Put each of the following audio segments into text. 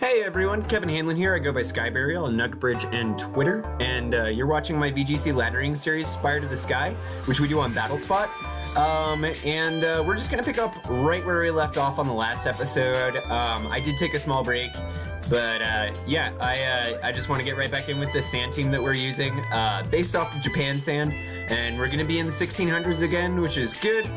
Hey everyone, Kevin Hanlon here. I go by Skyburial on Nugbridge and Twitter, and you're watching my VGC laddering series, Spire to the Sky, which we do on Battlespot. We're just gonna pick up right where we left off on the last episode. I did take a small break, but yeah, I just want to get right back in with this sand team that we're using, based off of Japan sand, and we're gonna be in the 1600s again, which is good.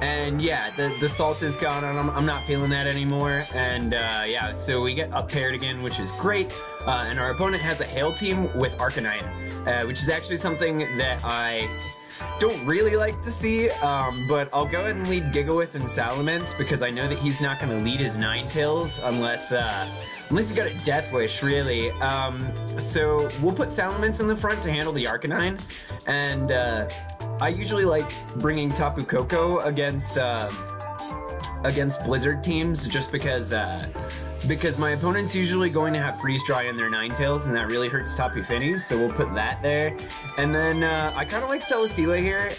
And yeah, the salt is gone, and I'm not feeling that anymore. And yeah, so we get up paired again, which is great. And our opponent has a Hail team with Arcanine, which is actually something that I don't really like to see, but I'll go ahead and lead Gigawith and Salamence because I know that he's not going to lead his Ninetales unless he's got a Death Wish, really. So we'll put Salamence in the front to handle the Arcanine, and I usually like bringing Tapu Koko against Blizzard teams just because my opponent's usually going to have Freeze Dry in their Ninetales, and that really hurts Tapu Fini, so we'll put that there. And then I kind of like Celesteela here,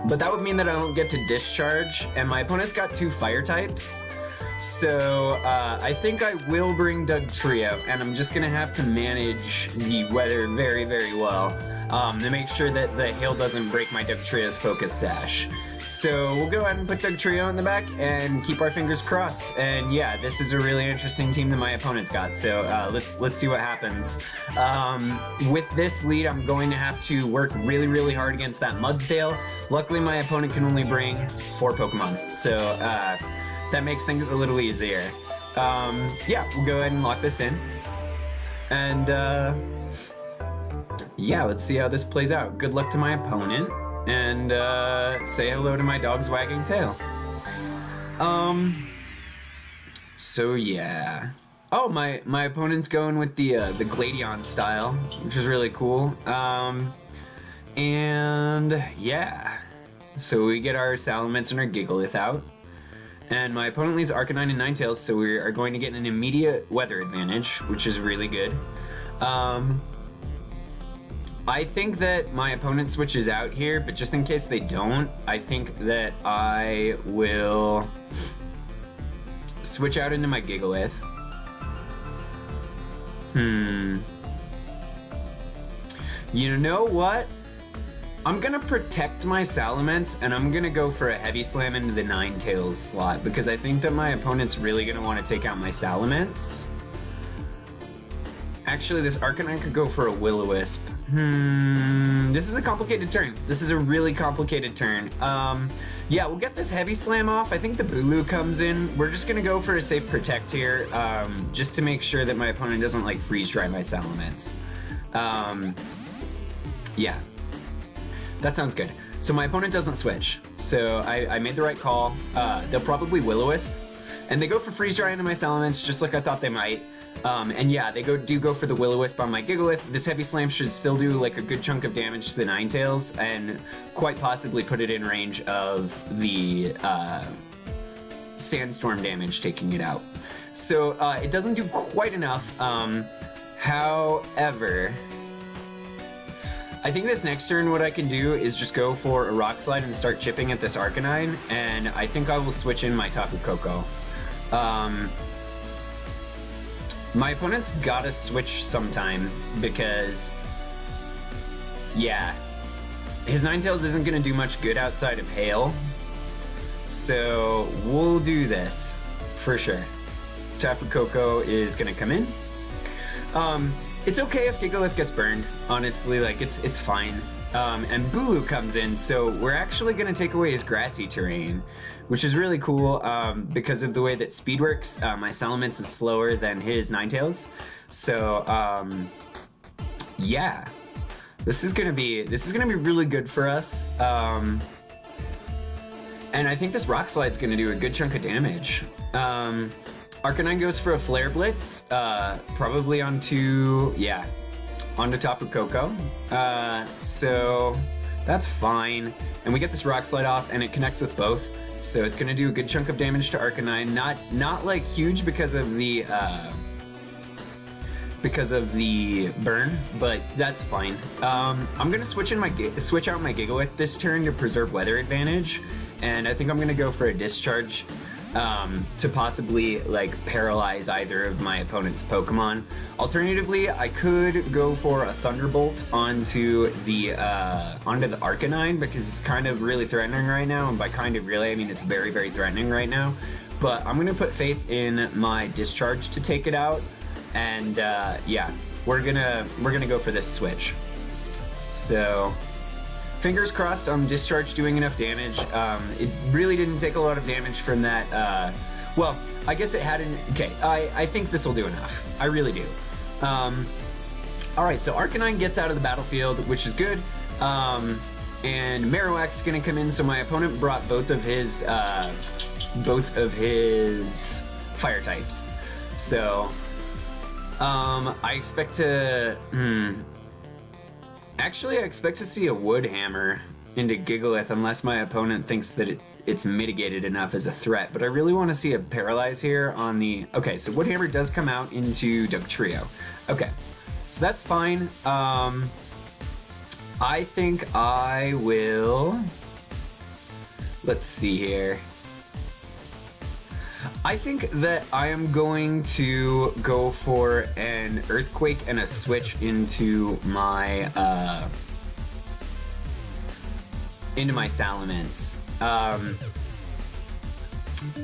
but that would mean that I don't get to Discharge, and my opponent's got 2 Fire types. So I think I will bring Dugtrio, and I'm just gonna have to manage the weather very, very well to make sure that the hail doesn't break my Dugtrio's Focus Sash. So we'll go ahead and put Dugtrio in the back and keep our fingers crossed. And yeah, this is a really interesting team that my opponent's got. So let's see what happens. With this lead, I'm going to have to work really, really hard against that Mudsdale. Luckily, my opponent can only bring 4 Pokemon, so that makes things a little easier. Yeah, we'll go ahead and lock this in. And yeah, let's see how this plays out. Good luck to my opponent, and say hello to my dog's wagging tail. So yeah. Oh, my opponent's going with the Gladion style, which is really cool. And yeah, so we get our Salamence and our Gigalith out. And my opponent leads Arcanine and Ninetales, so we are going to get an immediate weather advantage, which is really good. I think that my opponent switches out here, but just in case they don't, I think that I will switch out into my Gigalith. You know what? I'm gonna protect my Salamence, and I'm gonna go for a Heavy Slam into the Ninetales slot, because I think that my opponent's really gonna want to take out my Salamence. Actually, this Arcanine could go for a Will-O-Wisp. This is a complicated turn. This is a really complicated turn. Yeah, we'll get this Heavy Slam off. I think the Bulu comes in. We're just gonna go for a safe Protect here, just to make sure that my opponent doesn't like Freeze Dry my Salamence. Yeah. That sounds good. So my opponent doesn't switch, so I made the right call. They'll probably Will-O-Wisp, and they go for Freeze Dry into my Salamence, just like I thought they might. And yeah, they do go for the Will-O-Wisp on my Gigalith. This Heavy Slam should still do like a good chunk of damage to the Ninetales, and quite possibly put it in range of the Sandstorm damage, taking it out. So it doesn't do quite enough. However, I think this next turn what I can do is just go for a Rock Slide and start chipping at this Arcanine, and I think I will switch in my Tapu Koko. My opponent's gotta switch sometime because, yeah, his Ninetales isn't gonna do much good outside of Hail, so we'll do this for sure. Tapu Koko is gonna come in. It's okay if Gigalith gets burned, honestly, like, it's fine. And Bulu comes in, so we're actually gonna take away his grassy terrain, which is really cool, because of the way that speed works. My Salamence is slower than his Ninetales, so, yeah. This is gonna be really good for us. And I think this Rock Slide's gonna do a good chunk of damage. Arcanine goes for a Flare Blitz, probably onto Tapu Koko. So that's fine. And we get this Rock Slide off, and it connects with both. So it's gonna do a good chunk of damage to Arcanine. Not like huge because of the burn, but that's fine. I'm gonna switch out my Gigalith this turn to preserve weather advantage, and I think I'm gonna go for a Discharge to possibly like paralyze either of my opponent's Pokemon. Alternatively, I could go for a Thunderbolt onto the Arcanine because it's kind of really threatening right now, and by kind of really I mean it's very, very threatening right now. But I'm gonna put faith in my Discharge to take it out, and yeah, we're gonna go for this switch. So fingers crossed on Discharge doing enough damage. It really didn't take a lot of damage from that. Well, I guess it hadn't. Okay, I think this will do enough. I really do. Alright, so Arcanine gets out of the battlefield, which is good. And Marowak's gonna come in, so my opponent brought both of his fire types. So, I expect to, actually, I expect to see a Wood Hammer into Gigalith unless my opponent thinks that it's mitigated enough as a threat. But I really want to see a Paralyze here on the... Okay, so Wood Hammer does come out into Dugtrio. Okay, so that's fine. I think I will... Let's see here. I think that I am going to go for an Earthquake and a switch into my Salamence.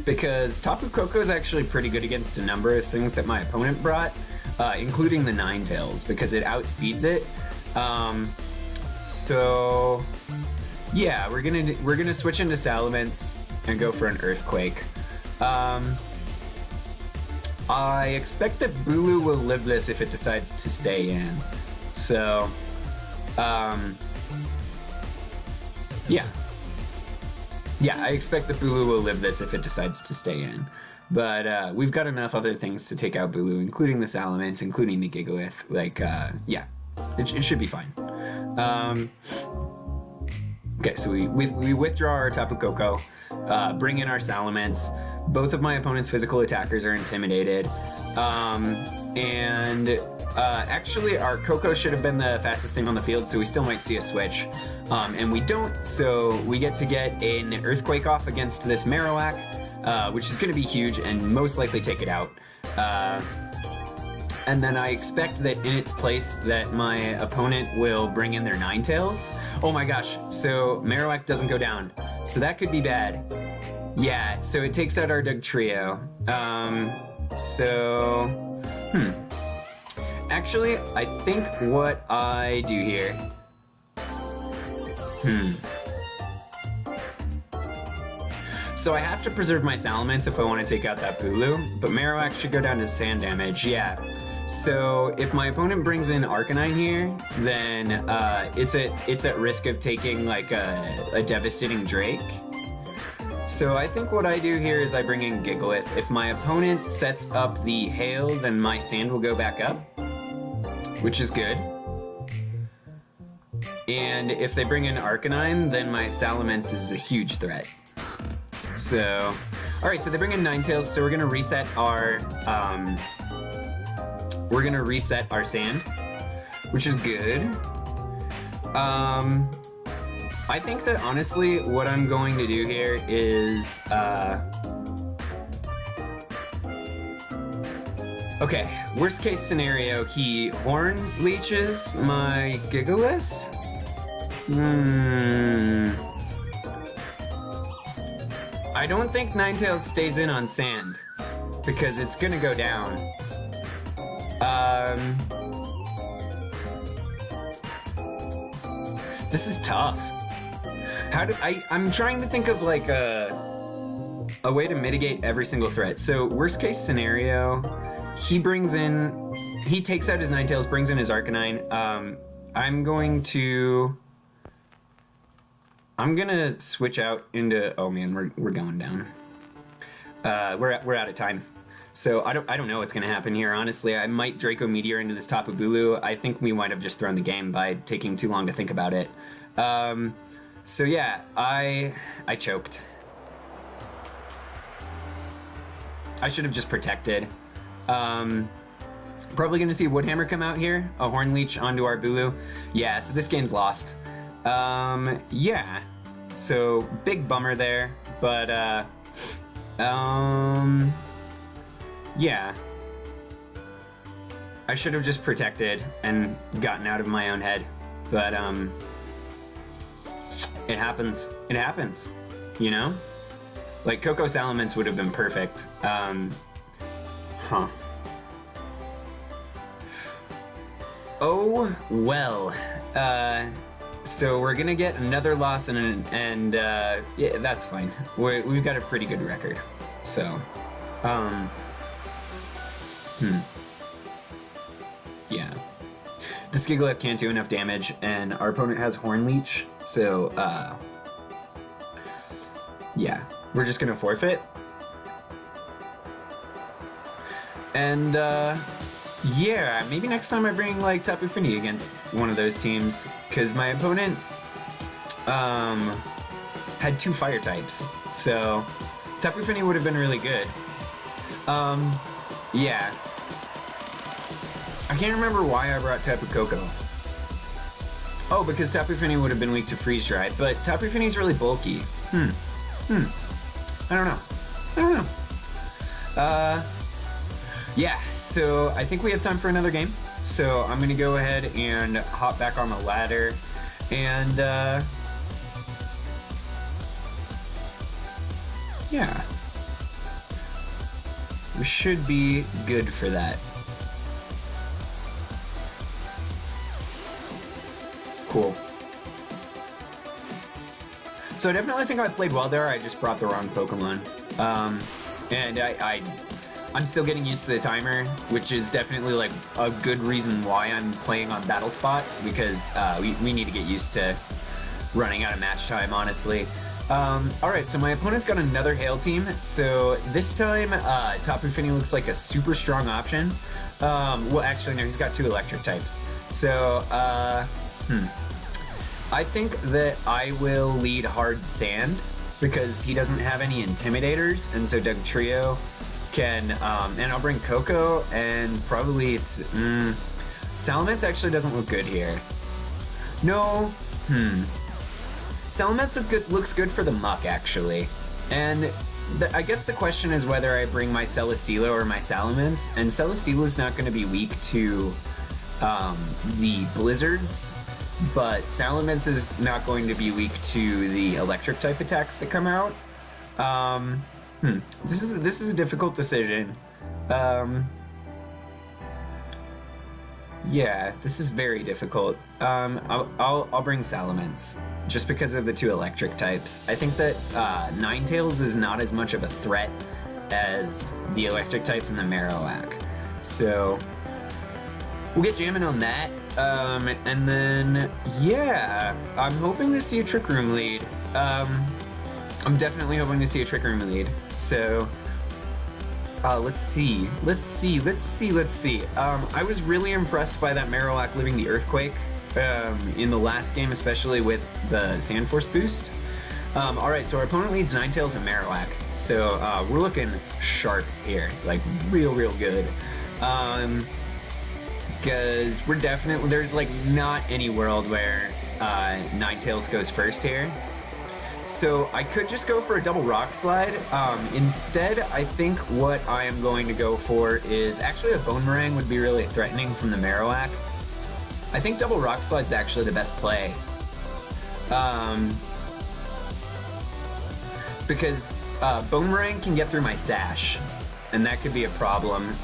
Because Tapu Koko is actually pretty good against a number of things that my opponent brought, including the Ninetales, because it outspeeds it. So yeah, we're gonna switch into Salamence and go for an Earthquake. I expect that Bulu will live this if it decides to stay in. So, yeah. Yeah, I expect that Bulu will live this if it decides to stay in. But we've got enough other things to take out Bulu, including the Salamence, including the Gigalith. Like, yeah, it should be fine. Okay, so we withdraw our Tapu Koko, bring in our Salamence. Both of my opponent's physical attackers are intimidated. Actually, our Koko should have been the fastest thing on the field, so we still might see a switch. And we don't, so we get to get an Earthquake off against this Marowak, which is going to be huge and most likely take it out. And then I expect that in its place that my opponent will bring in their Ninetales. Oh my gosh, so Marowak doesn't go down. So that could be bad. Yeah, so it takes out our Dugtrio. Actually, I think what I do here... So I have to preserve my Salamence if I want to take out that Bulu, but Marowak should go down to sand damage, yeah. So if my opponent brings in Arcanine here, then it's at risk of taking like a devastating Drake. So I think what I do here is I bring in Gigalith. If my opponent sets up the Hail, then my Sand will go back up, which is good. And if they bring in Arcanine, then my Salamence is a huge threat. So, alright, so they bring in Ninetales, so we're gonna reset our Sand, which is good. I think that honestly, what I'm going to do here is, okay, worst case scenario, he Horn Leeches my Gigalith? I don't think Ninetales stays in on Sand, because it's gonna go down. This is tough. I'm trying to think of like a way to mitigate every single threat. So worst case scenario, he takes out his Ninetales, brings in his Arcanine. I'm gonna switch out into, oh man, we're going down. We're out of time. So I don't know what's gonna happen here, honestly. I might Draco Meteor into this Tapu Bulu. I think we might have just thrown the game by taking too long to think about it. So yeah, I choked. I should have just protected. Probably gonna see Woodhammer come out here, a Horn Leech onto our Bulu. Yeah, so this game's lost. Yeah, so big bummer there, but Yeah. I should have just protected and gotten out of my own head, but it happens. It happens, you know? Like, Coco Salamence would have been perfect. Huh. Oh, well. So we're gonna get another loss and yeah, that's fine. We've got a pretty good record. So, yeah. The Skiglet can't do enough damage, and our opponent has Horn Leech, so, yeah. We're just gonna forfeit. And, yeah, maybe next time I bring, like, Tapu Fini against one of those teams, because my opponent, had 2 fire types, so Tapu Fini would have been really good. Yeah. I can't remember why I brought Tapu Koko. Oh, because Tapu Fini would have been weak to Freeze Dry, but Tapu Fini's really bulky. I don't know. Yeah, so I think we have time for another game. So I'm gonna go ahead and hop back on the ladder, and yeah. We should be good for that. Cool. So I definitely think I played well there, I just brought the wrong Pokemon. And I'm still getting used to the timer, which is definitely like a good reason why I'm playing on Battle Spot, because we need to get used to running out of match time, honestly. Alright, so my opponent's got another Hail Team, so this time Tapu Fini looks like a super strong option. Well, actually, no, he's got 2 electric types. So, I think that I will lead Hard Sand, because he doesn't have any Intimidators, and so Dugtrio can, and I'll bring Coco, and probably, Salamence actually doesn't look good here. No, Salamence looks good for the Muck, actually. And I guess the question is whether I bring my Celesteela or my Salamence, and Celesteela's not going to be weak to the Blizzards, but Salamence is not going to be weak to the electric type attacks that come out. This is a difficult decision. Yeah, this is very difficult. I'll bring Salamence, just because of the 2 electric types. I think that Ninetales is not as much of a threat as the electric types in the Marowak. So we'll get jamming on that. And then, yeah, I'm hoping to see a Trick Room lead. I'm definitely hoping to see a Trick Room lead. So, let's see. I was really impressed by that Marowak living the Earthquake in the last game, especially with the Sand Force boost. Alright, so our opponent leads Ninetales and Marowak. So, we're looking sharp here. Like, real good. Because we're definitely, there's like not any world where Ninetales goes first here. So I could just go for a double Rock Slide. Instead, I think what I am going to go for is actually a Bone Meringue would be really threatening from the Marowak. I think double Rock Slide's actually the best play. Because Bone Meringue can get through my Sash, and that could be a problem.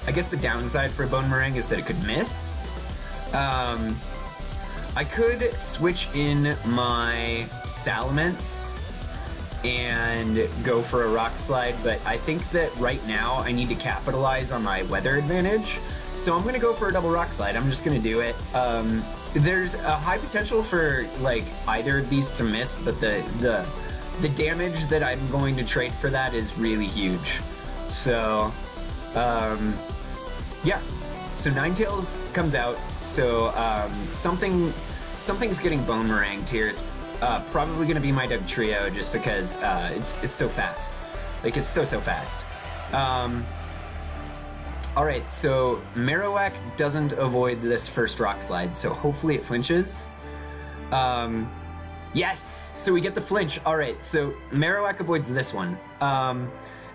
I guess the downside for Bone Meringue is that it could miss. I could switch in my Salamence and go for a Rock Slide, but I think that right now I need to capitalize on my weather advantage. So I'm going to go for a double Rock Slide. I'm just going to do it. There's a high potential for like either of these to miss, but the damage that I'm going to trade for that is really huge. So, yeah. So Ninetales comes out, so something's getting Bone Meringued here. It's probably going to be my Dugtrio just because it's so fast. Like, it's so fast. Alright, so Marowak doesn't avoid this first Rock Slide, so hopefully it flinches. Yes! So we get the flinch. All right, so Marowak avoids this one.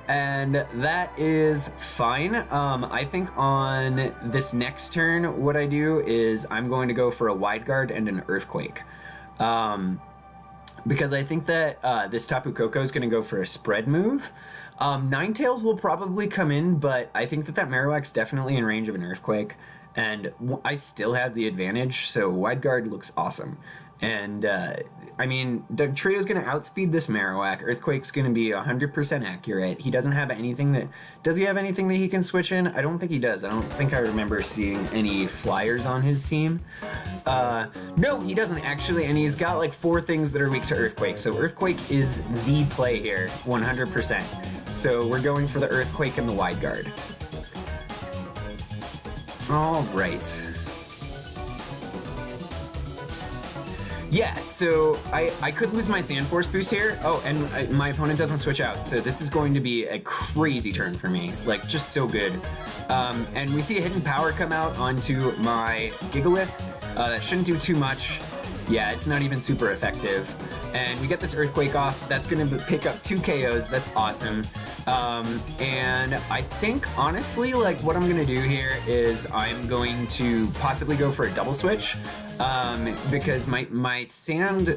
And that is fine. I think on this next turn, what I do is I'm going to go for a Wide Guard and an Earthquake. Because I think that this Tapu Koko is going to go for a spread move. Ninetales will probably come in, but I think that Marowak's definitely in range of an Earthquake. And I still have the advantage, so Wide Guard looks awesome. And, I mean, Dugtrio's going to outspeed this Marowak. Earthquake's going to be 100% accurate. He doesn't have anything that... Does he have anything that he can switch in? I don't think he does. I don't think I remember seeing any flyers on his team. No, he doesn't actually, and he's got like 4 things that are weak to Earthquake. So Earthquake is the play here, 100%. So we're going for the Earthquake and the Wide Guard. All right. Yeah, so I could lose my Sand Force boost here. Oh, and my opponent doesn't switch out, so this is going to be a crazy turn for me. Like, just so good. And we see a Hidden Power come out onto my Gigalith. That shouldn't do too much. Yeah, it's not even super effective. And we get this Earthquake off. That's going to pick up 2 KOs. That's awesome. And I think, honestly, like, what I'm going to do here is I'm going to possibly go for a double switch. Because my sand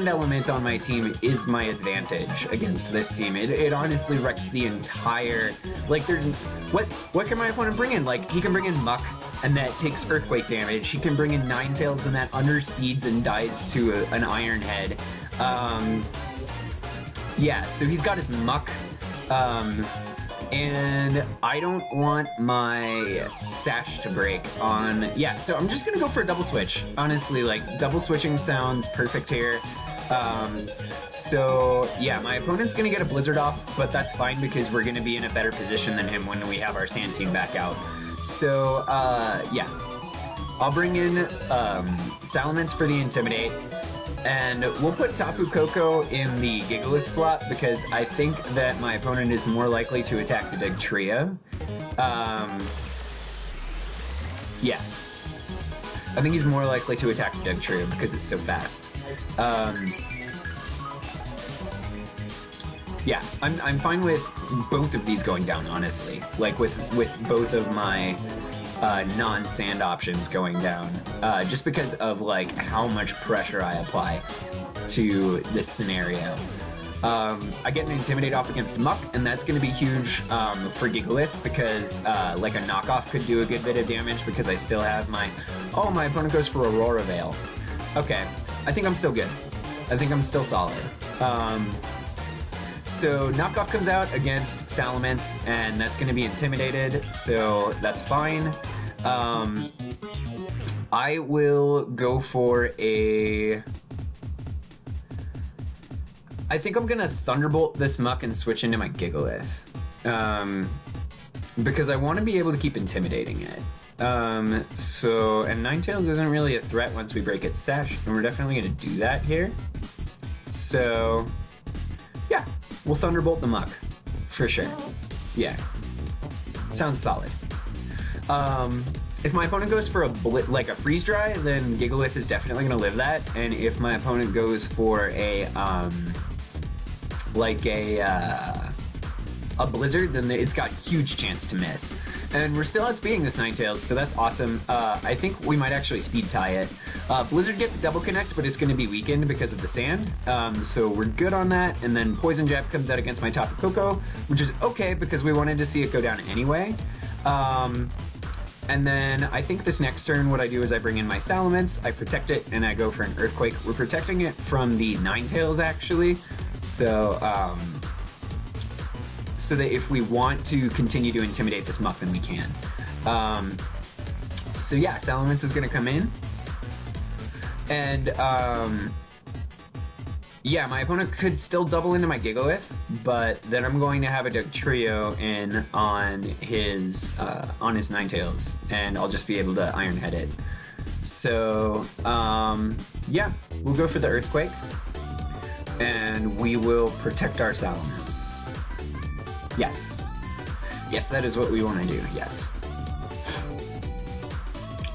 element on my team is my advantage against this team. It honestly wrecks the entire... Like, there's... What can my opponent bring in? Like, he can bring in Muck, and that takes Earthquake damage. He can bring in Ninetales, and that underspeeds and dies to an Iron Head. Yeah, so he's got his Muck, and I don't want my Sash to break on... Yeah, so I'm just gonna go for a double switch. Honestly, like, double switching sounds perfect here. So, yeah, my opponent's gonna get a Blizzard off, but that's fine because we're gonna be in a better position than him when we have our Sand team back out. So, yeah. I'll bring in Salamence for the Intimidate, and we'll put Tapu Koko in the Gigalith slot because I think that my opponent is more likely to attack the Dugtrio. Yeah. I think he's more likely to attack the Dugtrio because it's so fast. Yeah, I'm fine with both of these going down, honestly. Like, with both of my non-sand options going down, just because of, like, how much pressure I apply to this scenario. I get an Intimidate off against Muck, and that's going to be huge for Gigalith, because, like, a knockoff could do a good bit of damage, because I still have my... Oh, my opponent goes for Aurora Veil. Okay, I think I'm still good. I think I'm still solid. So knockoff comes out against Salamence, and that's going to be intimidated, so that's fine. I will go for a... I think I'm going to Thunderbolt this Muck and switch into my Gigalith. Because I want to be able to keep intimidating it. And Ninetales isn't really a threat once we break its Sash, and we're definitely going to do that here. So, yeah. We'll Thunderbolt the Muck, for sure. Yeah, sounds solid. If my opponent goes for a Freeze Dry, then Gigalith is definitely gonna live that. And if my opponent goes for a Blizzard, then it's got huge chance to miss. And we're still outspeeding this Ninetales, so that's awesome. I think we might actually speed tie it. Blizzard gets a double connect, but it's going to be weakened because of the sand. So we're good on that. And then Poison Jab comes out against my Tapu Koko, which is okay because we wanted to see it go down anyway. And then I think this next turn, what I do is I bring in my Salamence, I protect it, and I go for an Earthquake. We're protecting it from the Ninetales, actually. So, so that if we want to continue to intimidate this Muck, then we can. So yeah, Salamence is gonna come in. And, yeah, my opponent could still double into my Gigalith, but then I'm going to have a Dugtrio in on his Ninetales, and I'll just be able to Iron Head it. So, yeah, we'll go for the Earthquake, and we will protect our Salamence. Yes. Yes, that is what we want to do, yes.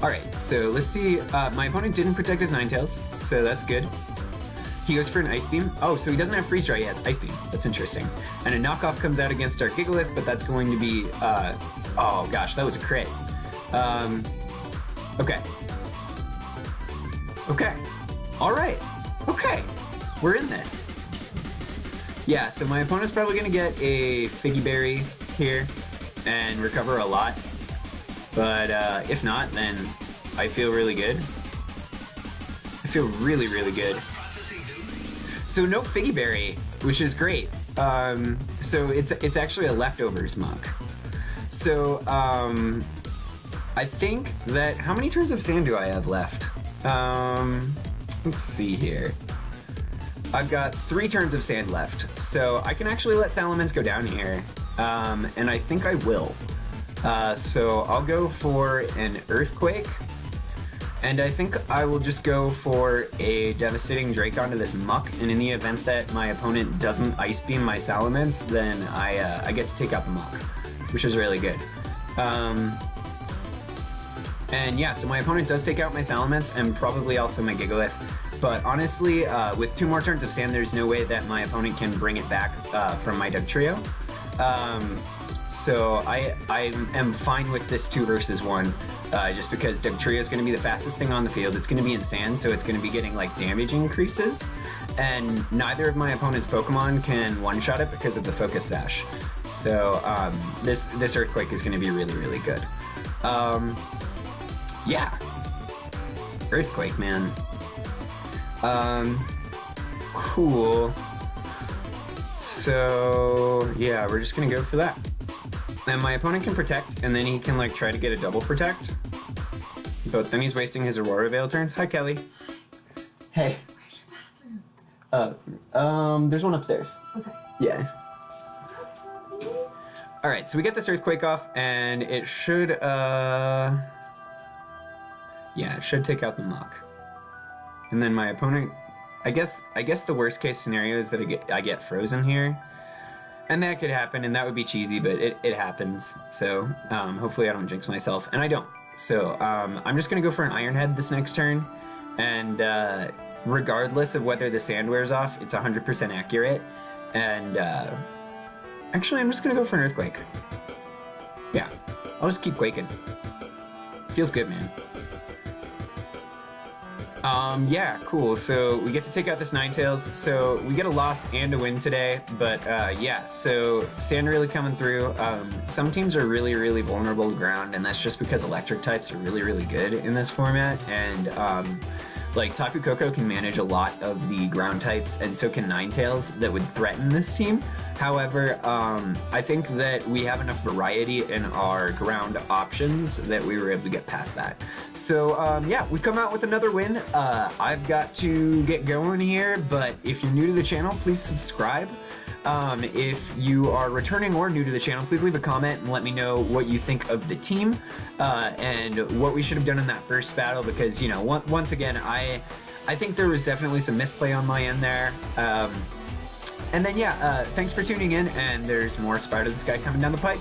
All right, so let's see. My opponent didn't protect his Ninetales, so that's good. He goes for an Ice Beam. Oh, so he doesn't have Freeze Dry, he has Ice Beam. That's interesting. And a knockoff comes out against our Gigalith, but that's going to be, oh gosh, that was a crit. Okay. Okay. All right. Okay. We're in this. Yeah, so my opponent's probably gonna get a Figgy Berry here and recover a lot. But if not, then I feel really good. I feel really, really good. So no Figgy Berry, which is great. So it's actually a leftovers muck. So I think that, how many turns of sand do I have left? Let's see here. I've got 3 turns of sand left, so I can actually let Salamence go down here, and I think I will. So I'll go for an Earthquake, and I think I will just go for a Devastating Drake onto this muck, and in the event that my opponent doesn't Ice Beam my Salamence, then I get to take out the muck, which is really good. And yeah, so my opponent does take out my Salamence, and probably also my Gigalith, but honestly, with 2 more turns of sand, there's no way that my opponent can bring it back from my Dugtrio. So I am fine with this 2 versus 1, just because Dugtrio is going to be the fastest thing on the field. It's going to be in sand, so it's going to be getting like damage increases, and neither of my opponent's Pokemon can one-shot it because of the Focus Sash. So this Earthquake is going to be really, really good. Yeah, Earthquake, man. Cool. So yeah, we're just gonna go for that. And my opponent can protect, and then he can like try to get a double protect. But then he's wasting his Aurora Veil turns. Hi, Kelly. Hey. Where's your bathroom? There's one upstairs. Okay. Yeah. All right, so we get this Earthquake off, and it should, yeah, it should take out the muck. And then my opponent, I guess the worst case scenario is that I get frozen here. And that could happen, and that would be cheesy, but it happens. So hopefully I don't jinx myself, and I don't. So I'm just gonna go for an Iron Head this next turn, and regardless of whether the sand wears off, it's 100% accurate. And actually, I'm just gonna go for an Earthquake. Yeah, I'll just keep quaking. Feels good, man. Yeah, cool. So we get to take out this Ninetales. So we get a loss and a win today, but yeah, so sand really coming through. Some teams are really, really vulnerable to ground, and that's just because electric types are really, really good in this format. And like Tapu Koko can manage a lot of the ground types, and so can Ninetales that would threaten this team. However, I think that we have enough variety in our ground options that we were able to get past that. So yeah, we come out with another win. I've got to get going here, but if you're new to the channel, please subscribe. If you are returning or new to the channel, please leave a comment and let me know what you think of the team and what we should have done in that first battle, because, you know, once again, I think there was definitely some misplay on my end there. And then, yeah, thanks for tuning in, and there's more Spire to the Sky coming down the pike.